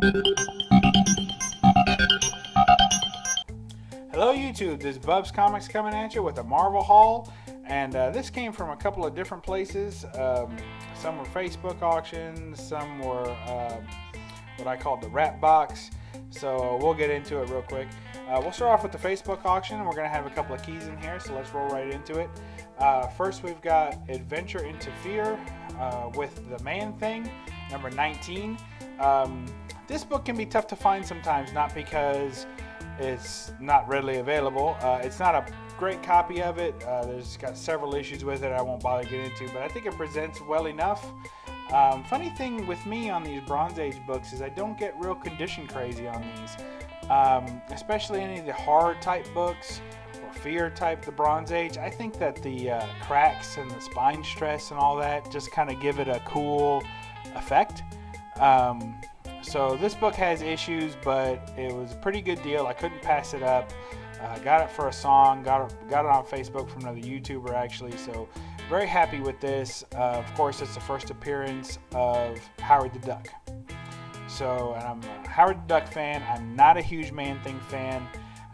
Hello YouTube, this is BUB'S Comics coming at you with a Marvel haul, and this came from a couple of different places. Some were Facebook auctions, some were what I call the wrap box, so we'll get into it real quick. We'll start off with the Facebook auction, and we're going to have a couple of keys in here, so let's roll right into it. First we've got Adventure into Fear with the Man-Thing, number 19. This book can be tough to find sometimes, not because it's not readily available. It's not a great copy of it. There's got several issues with it I won't bother getting into, but I think it presents well enough. Funny thing with me on these Bronze Age books is I don't get real condition crazy on these, especially any of the horror type books or fear type, the Bronze Age. I think that the cracks and the spine stress and all that just kind of give it a cool effect. So this book has issues, but it was a pretty good deal. I couldn't pass it up. Got it for a song, got it on Facebook from another YouTuber actually, so very happy with this. Of course, it's the first appearance of Howard the Duck. So, and I'm a Howard the Duck fan. I'm not a huge Man-Thing fan.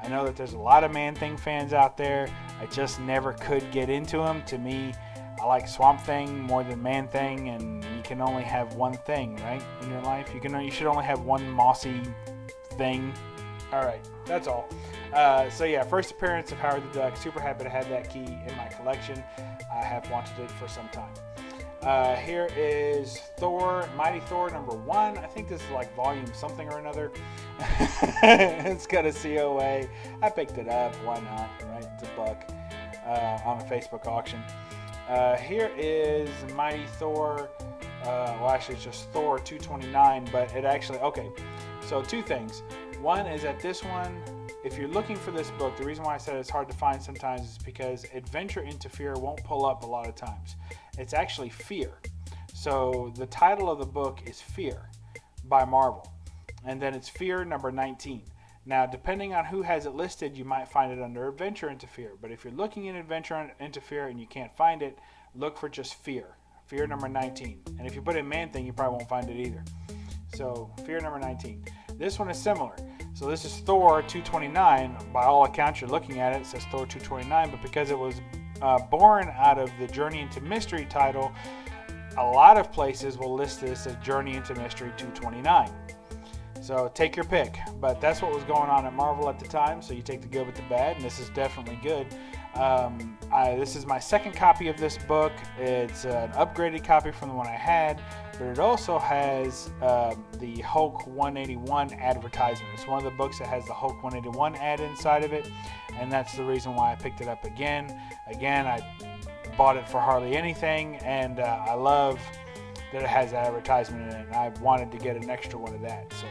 I know that there's a lot of Man-Thing fans out there. I just never could get into them. To me, I like Swamp Thing more than Man-Thing, and you can only have one thing, right, in your life. You should only have one mossy thing. All right, that's all. So yeah, first appearance of Howard the Duck. Super happy to have that key in my collection. I have wanted it for some time. Here is Thor, Mighty Thor number 1. I think this is like volume something or another. It's got a COA. I picked it up. Why not? Right? It's $1 on a Facebook auction. Here is Mighty Thor. Well, actually, it's just Thor 229, but it actually, okay. So two things. One is that this one, if you're looking for this book, the reason why I said it's hard to find sometimes is because Adventure into Fear won't pull up a lot of times. It's actually Fear. So the title of the book is Fear by Marvel. And then it's Fear number 19. Now, depending on who has it listed, you might find it under Adventure into Fear. But if you're looking in Adventure into Fear and you can't find it, look for just Fear. Fear number 19. And if you put in Man-Thing, you probably won't find it either. So, Fear number 19. This one is similar. So this is Thor 229. By all accounts, you're looking at it, it says Thor 229, but because it was born out of the Journey into Mystery title, a lot of places will list this as Journey into Mystery 229. So take your pick, but that's what was going on at Marvel at the time, so you take the good with the bad, and this is definitely good. This is my second copy of this book. It's an upgraded copy from the one I had, but it also has the Hulk 181 advertisement. It's one of the books that has the Hulk 181 ad inside of it, and that's the reason why I picked it up again. Again, I bought it for hardly anything, and I love that it has advertisement in it, and I wanted to get an extra one of that. So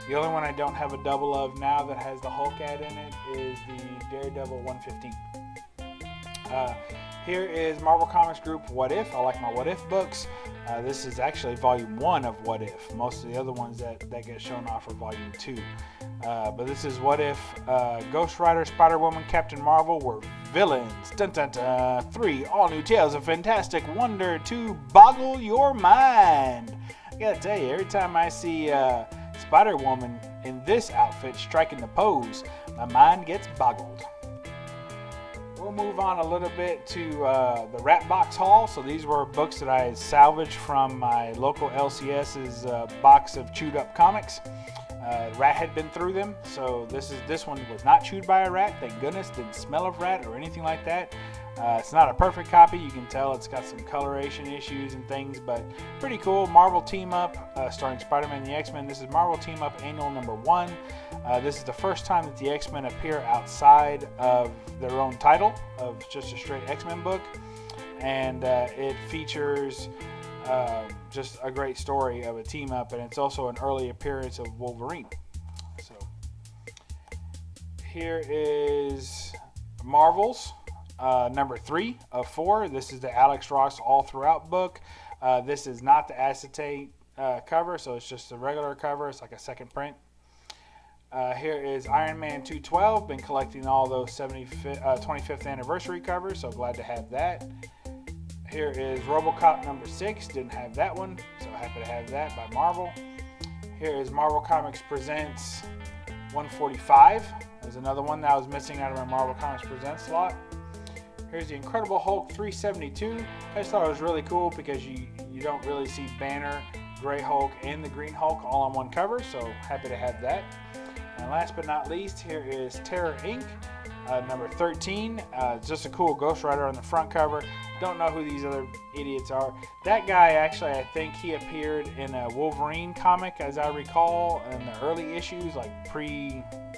the only one I don't have a double of now that has the Hulk ad in it is the Daredevil 115. Here is Marvel Comics Group What If. I like my What If books. This is actually volume 1 of What If. Most of the other ones that get shown off are volume 2. But this is What If Ghost Rider, Spider-Woman, Captain Marvel were villains. Dun, dun, dun. 3 all-new tales of fantastic wonder to boggle your mind. I gotta tell you, every time I see Spider-Woman in this outfit striking the pose, my mind gets boggled. We'll move on a little bit to the Wrap Box haul. So these were books that I salvaged from my local LCS's box of chewed up comics. Rat had been through them, so this one was not chewed by a rat. Thank goodness. Didn't smell of rat or anything like that. It's not a perfect copy. You can tell it's got some coloration issues and things, but pretty cool. Marvel Team Up starring Spider-Man and the X-Men. This is Marvel Team Up Annual number 1. This is the first time that the X-Men appear outside of their own title of just a straight X-Men book, and it features just a great story of a team up, and it's also an early appearance of Wolverine. So here is Marvel's number 3 of 4. This is the Alex Ross All Throughout book. This is not the acetate cover, so it's just a regular cover. It's like a second print. Here is Iron Man 212. Been collecting all those 25th anniversary covers, so glad to have that. Here is RoboCop number 6. Didn't have that one, so happy to have that by Marvel. Here is Marvel Comics Presents 145. There's another one that I was missing out of my Marvel Comics Presents slot. Here's the Incredible Hulk 372. I just thought it was really cool because you don't really see Banner, Gray Hulk, and the Green Hulk all on one cover, so happy to have that. And last but not least, here is Terror Inc. Number 13. Just a cool Ghost Rider on the front cover. Don't know who these other idiots are. That guy, actually, I think he appeared in a Wolverine comic, as I recall, in the early issues, like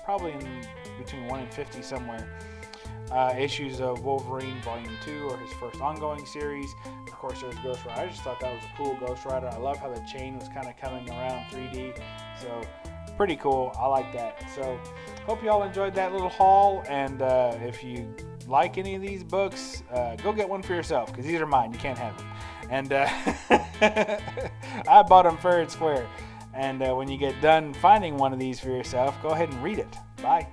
probably in between 1 and 50 somewhere. Issues of Wolverine Volume 2, or his first ongoing series. Of course, there's Ghost Rider. I just thought that was a cool Ghost Rider. I love how the chain was kind of coming around 3D. So, pretty cool. I like that. So, hope you all enjoyed that little haul. And if you like any of these books, go get one for yourself, because these are mine. You can't have them. And I bought them fair and square. And when you get done finding one of these for yourself, go ahead and read it. Bye.